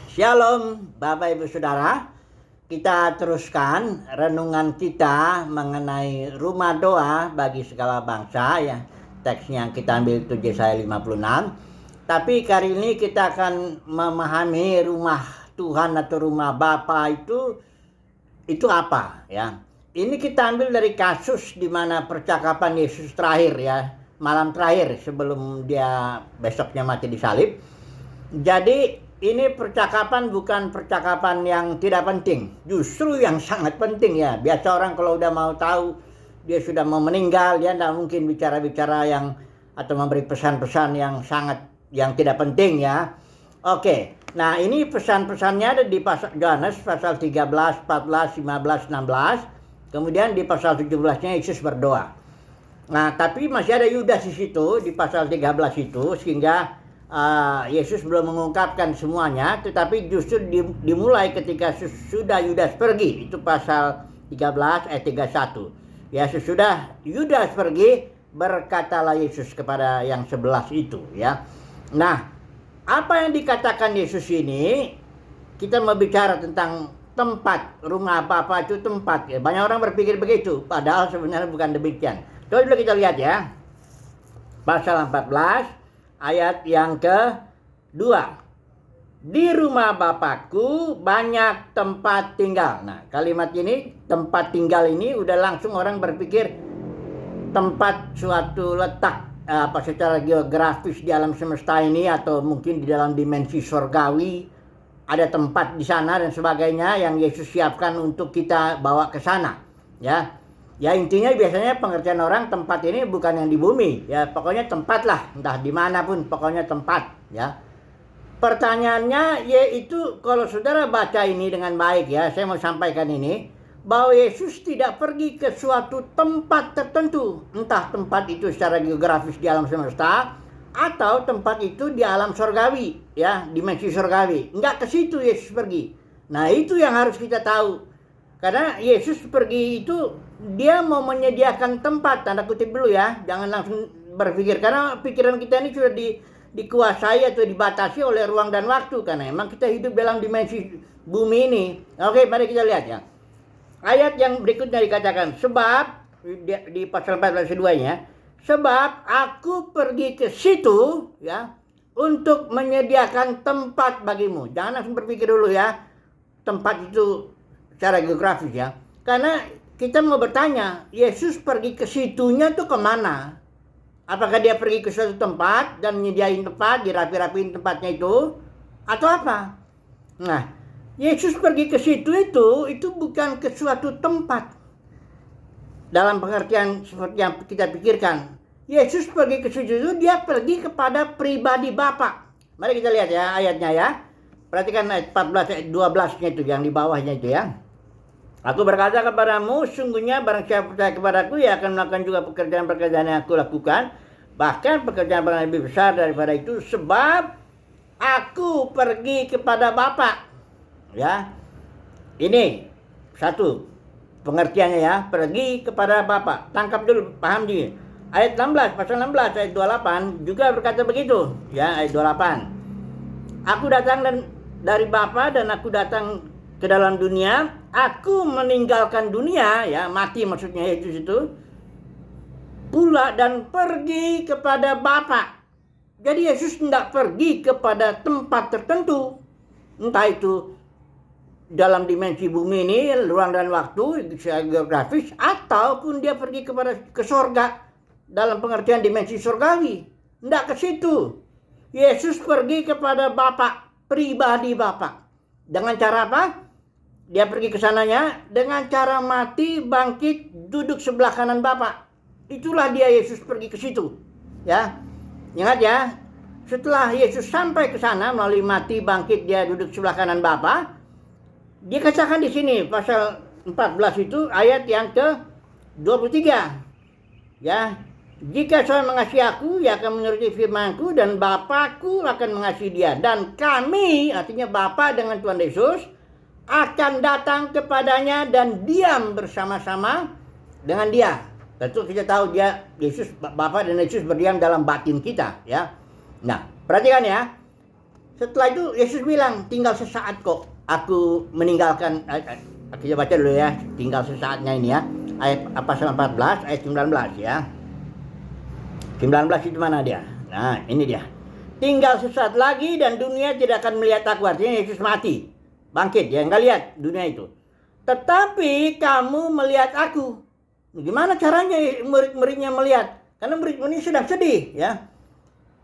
Shalom Bapak Ibu Saudara. Kita teruskan renungan kita mengenai rumah doa bagi segala bangsa ya. Teksnya yang kita ambil itu Yesaya 56. Tapi kali ini kita akan memahami rumah Tuhan atau rumah Bapa itu apa ya. Ini kita ambil dari kasus di mana percakapan Yesus terakhir ya, malam terakhir sebelum dia besoknya mati disalib. Jadi ini percakapan bukan percakapan yang tidak penting, justru yang sangat penting ya. Biasa orang kalau udah mau tahu dia sudah mau meninggal, dia tidak mungkin bicara-bicara yang atau memberi pesan-pesan yang tidak penting ya. Oke, nah ini pesan-pesannya ada di pasal Yohanes pasal 13, 14, 15, 16. Kemudian di pasal 17-nya Yesus berdoa. Nah, tapi masih ada Yudas di situ di pasal 13 itu, sehingga Yesus belum mengungkapkan semuanya, tetapi justru dimulai ketika sudah Yudas pergi. Itu pasal 13 ayat 31. Ya, sesudah Yudas pergi, berkatalah Yesus kepada yang 11 itu ya. Nah, apa yang dikatakan Yesus ini, kita mau bicara tentang tempat. Rumah apa itu tempat ya. Banyak orang berpikir begitu, padahal sebenarnya bukan demikian. Coba dulu kita lihat ya. Pasal 14 ayat yang kedua. Di rumah Bapakku banyak tempat tinggal. Nah, kalimat ini, tempat tinggal ini, udah langsung orang berpikir tempat suatu letak secara geografis di alam semesta ini, atau mungkin di dalam dimensi surgawi ada tempat di sana dan sebagainya yang Yesus siapkan untuk kita bawa ke sana ya. Ya, intinya biasanya pengertian orang tempat ini bukan yang di bumi ya, pokoknya tempat lah, entah dimanapun, pokoknya tempat ya. Pertanyaannya yaitu, kalau saudara baca ini dengan baik ya, saya mau sampaikan ini, bahwa Yesus tidak pergi ke suatu tempat tertentu, entah tempat itu secara geografis di alam semesta atau tempat itu di alam surgawi ya, dimensi surgawi. Enggak ke situ Yesus pergi. Nah, itu yang harus kita tahu. Karena Yesus pergi itu dia mau menyediakan tempat, tanda kutip dulu ya, jangan langsung berpikir, karena pikiran kita ini sudah dikuasai atau dibatasi oleh ruang dan waktu, karena emang kita hidup dalam dimensi bumi ini. Oke, mari kita lihat ya. Ayat yang berikutnya dikatakan, sebab di pasal 14:2-nya, sebab aku pergi ke situ ya untuk menyediakan tempat bagimu. Jangan langsung berpikir dulu ya, tempat itu secara geografis ya. Karena kita mau bertanya, Yesus pergi ke situnya tuh kemana? Apakah dia pergi ke suatu tempat dan menyediain tempat, dirapi-rapiin tempatnya itu, atau apa? Nah, Yesus pergi ke situ itu bukan ke suatu tempat dalam pengertian seperti yang kita pikirkan. Yesus pergi ke situ itu, dia pergi kepada pribadi Bapa. Mari kita lihat ya ayatnya ya. Perhatikan ayat 14 ayat 12-nya itu, yang di bawahnya itu ya. Aku berkata kepadamu, sungguhnya barang siapa percaya kepadaku, ia akan melakukan juga pekerjaan-pekerjaan yang aku lakukan, bahkan pekerjaan yang lebih besar daripada itu, sebab aku pergi kepada Bapa. Ya, ini satu pengertiannya ya, pergi kepada Bapa. Tangkap dulu, paham dia. Ayat 16, pasal 16 ayat 28 juga berkata begitu ya, ayat 28. Aku datang dari Bapa dan aku datang ke dalam dunia, aku meninggalkan dunia ya, mati maksudnya Yesus itu, pula dan pergi kepada Bapa. Jadi Yesus tidak pergi kepada tempat tertentu, entah itu dalam dimensi bumi ini, ruang dan waktu geografis, ataupun dia pergi ke surga dalam pengertian dimensi surgawi. Tidak ke situ. Yesus pergi kepada Bapa, pribadi Bapa. Dengan cara apa? Dia pergi ke sananya dengan cara mati, bangkit, duduk sebelah kanan Bapa. Itulah dia Yesus pergi ke situ. Ya. Ingat ya, setelah Yesus sampai ke sana melalui mati, bangkit, dia duduk sebelah kanan Bapa. Dia katakan di sini pasal 14 itu ayat yang ke-23. Ya. Jika seorang mengasihi aku, ia akan menuruti firman-Ku, dan Bapa-Ku akan mengasihi dia. Dan kami, artinya Bapa dengan Tuhan Yesus, akan datang kepadanya dan diam bersama-sama dengan dia. Tentu kita tahu dia, Yesus, Bapa dan Yesus berdiam dalam batin kita ya. Nah, perhatikan ya. Setelah itu Yesus bilang, tinggal sesaat kok aku meninggalkan. Kita baca dulu ya, tinggal sesaatnya ini ya. Ayat pasal 14 ayat 19 ya. 19 itu mana dia? Nah, ini dia. Tinggal sesaat lagi dan dunia tidak akan melihat aku. Artinya Yesus mati, bangkit, ya nggak lihat dunia itu. Tetapi kamu melihat aku. Gimana caranya murid-muridnya melihat? Karena murid-muridnya sudah sedih ya,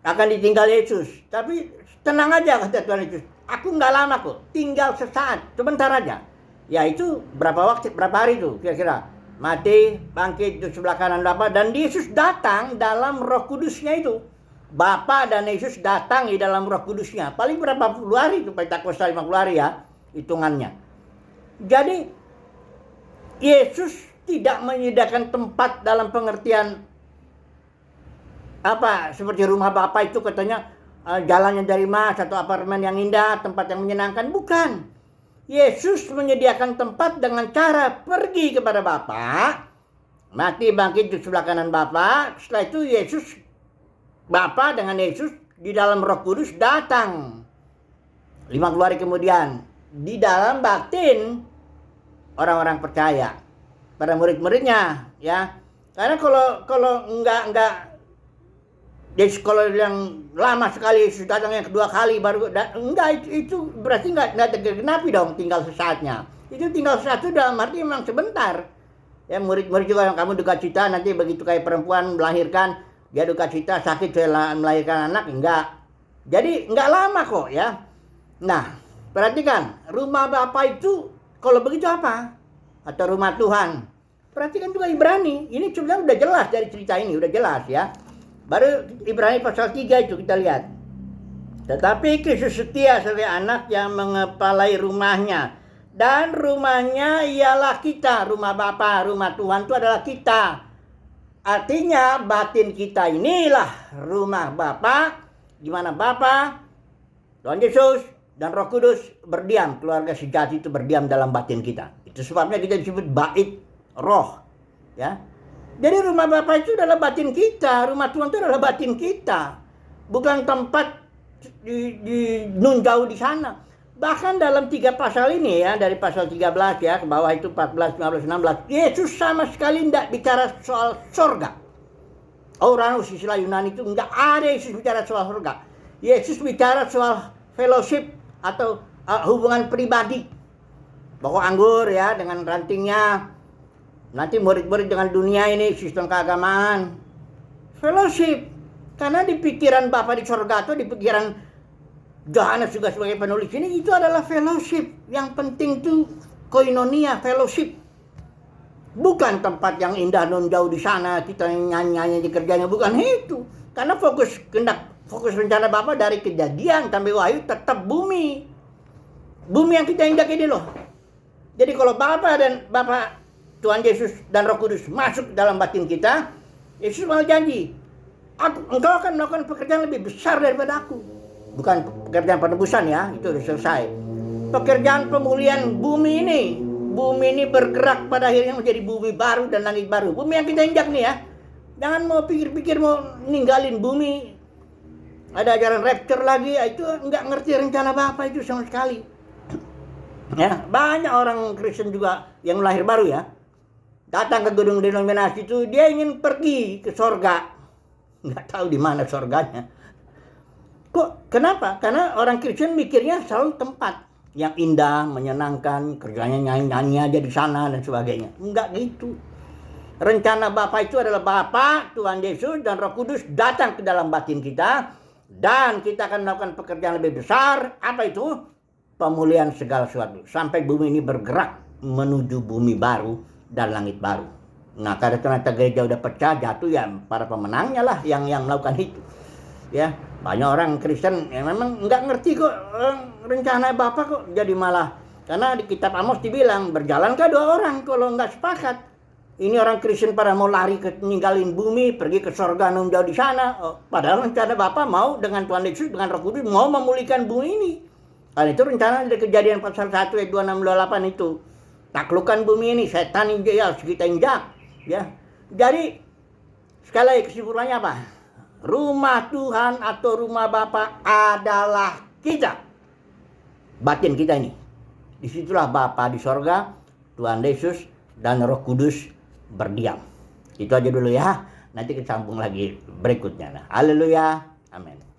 akan ditinggal Yesus. Tapi tenang aja kata Tuhan Yesus. Aku nggak lama kok, tinggal sesaat, sebentar aja. Ya itu berapa hari itu kira-kira. Mati, bangkit di sebelah kanan Bapa, dan Yesus datang dalam Roh Kudusnya itu. Bapa dan Yesus datang di dalam Roh Kudusnya. Paling berapa puluh hari itu, Pentakosta 50 hari ya hitungannya. Jadi Yesus tidak menyediakan tempat dalam pengertian apa seperti rumah Bapa itu katanya jalannya dari emas atau apartemen yang indah, tempat yang menyenangkan. Bukan. Yesus menyediakan tempat dengan cara pergi kepada Bapa, mati bangkit di sebelah kanan Bapa. Setelah itu Yesus, Bapa dengan Yesus di dalam Roh Kudus datang 50 hari kemudian di dalam batin orang-orang percaya, pada murid-muridnya ya. Karena kalau enggak jadi kalau yang lama sekali Yesus datang yang kedua kali baru enggak, itu berarti enggak tergenapi dong tinggal sesaatnya. Itu tinggal sesaat itu dalam arti memang sebentar. Ya murid-murid juga yang kamu duka cita nanti begitu kayak perempuan melahirkan, dia duka cita sakit melahirkan anak, enggak. Jadi enggak lama kok ya. Nah, perhatikan, rumah Bapa itu kalau begitu apa? Atau rumah Tuhan. Perhatikan juga Ibrani. Ini sebenarnya udah jelas dari cerita ini, udah jelas ya. Baru Ibrani pasal 3 itu kita lihat. Tetapi Kristus setia sebagai anak yang mengepalai rumahnya. Dan rumahnya ialah kita. Rumah Bapa, rumah Tuhan itu adalah kita. Artinya batin kita inilah rumah Bapa. Di mana Bapa, Tuhan Yesus, dan Roh Kudus berdiam. Keluarga sejati itu berdiam dalam batin kita. Itu sebabnya kita disebut bait roh. Ya. Jadi rumah Bapa itu adalah batin kita, rumah Tuhan itu adalah batin kita. Bukan tempat di nun jauh di sana. Bahkan dalam 3 pasal ini ya, dari pasal 13 ya, ke bawah itu 14, 15, 16. Yesus sama sekali tidak bicara soal surga. Uranus istilah Yunani itu enggak ada Yesus bicara soal surga. Yesus bicara soal fellowship atau hubungan pribadi. Pokok anggur ya, dengan rantingnya. Nanti murid-murid dengan dunia ini, sistem keagamaan. Fellowship. Karena di pikiran Bapa di surga atau di pikiran Yohanes juga sebagai penulis ini, itu adalah fellowship. Yang penting itu koinonia, fellowship. Bukan tempat yang indah non jauh di sana, kita nyanyi-nyanyi di kerjanya. Bukan itu. Karena fokus rencana Bapa dari Kejadian sampai Wahyu tetap bumi. Bumi yang kita injak ini loh. Jadi kalau Bapa Tuhan Yesus dan Roh Kudus masuk dalam batin kita, Yesus mau janji, engkau akan melakukan pekerjaan lebih besar daripada aku. Bukan pekerjaan penebusan ya, itu sudah selesai. Pekerjaan pemulihan bumi ini bergerak pada akhirnya menjadi bumi baru dan langit baru. Bumi yang kita injak nih ya. Jangan mau pikir-pikir mau ninggalin bumi. Ada ajaran rapture lagi, itu enggak ngerti rencana Bapa itu sama sekali. Ya, banyak orang Kristen juga yang lahir baru ya. Datang ke gedung denominasi itu, dia ingin pergi ke sorga. Nggak tahu di mana sorganya. Kok? Kenapa? Karena orang Kristen mikirnya selalu tempat yang indah, menyenangkan, kerjanya nyanyi-nyanyi aja di sana dan sebagainya. Enggak gitu. Rencana Bapa itu adalah Bapa, Tuhan Yesus, dan Roh Kudus datang ke dalam batin kita. Dan kita akan melakukan pekerjaan lebih besar. Apa itu? Pemulihan segala sesuatu. Sampai bumi ini bergerak menuju bumi baru dan langit baru. Nah, karena ternyata gereja udah pecah, jatuh ya para pemenangnya lah yang melakukan itu. Ya, banyak orang Kristen yang memang nggak ngerti kok rencana Bapa kok jadi malah. Karena di kitab Amos dibilang, berjalankah 2 orang kalau nggak sepakat. Ini orang Kristen pada mau lari ninggalin bumi, pergi ke surga non jauh di sana. Padahal rencana Bapa mau dengan Tuhan Yesus, dengan Roh Kudus mau memulihkan bumi ini. Karena itu rencana dari Kejadian pasal 1 ayat 26 28 itu. Taklukkan bumi ini, setan ini ya harus kita injak. Ya. Jadi sekali lagi kesimpulannya apa? Rumah Tuhan atau rumah Bapa adalah kita. Batin kita ini. Disitulah Bapa di sorga, Tuhan Yesus, dan Roh Kudus berdiam. Itu aja dulu ya. Nanti kita sambung lagi berikutnya. Haleluya. Amin.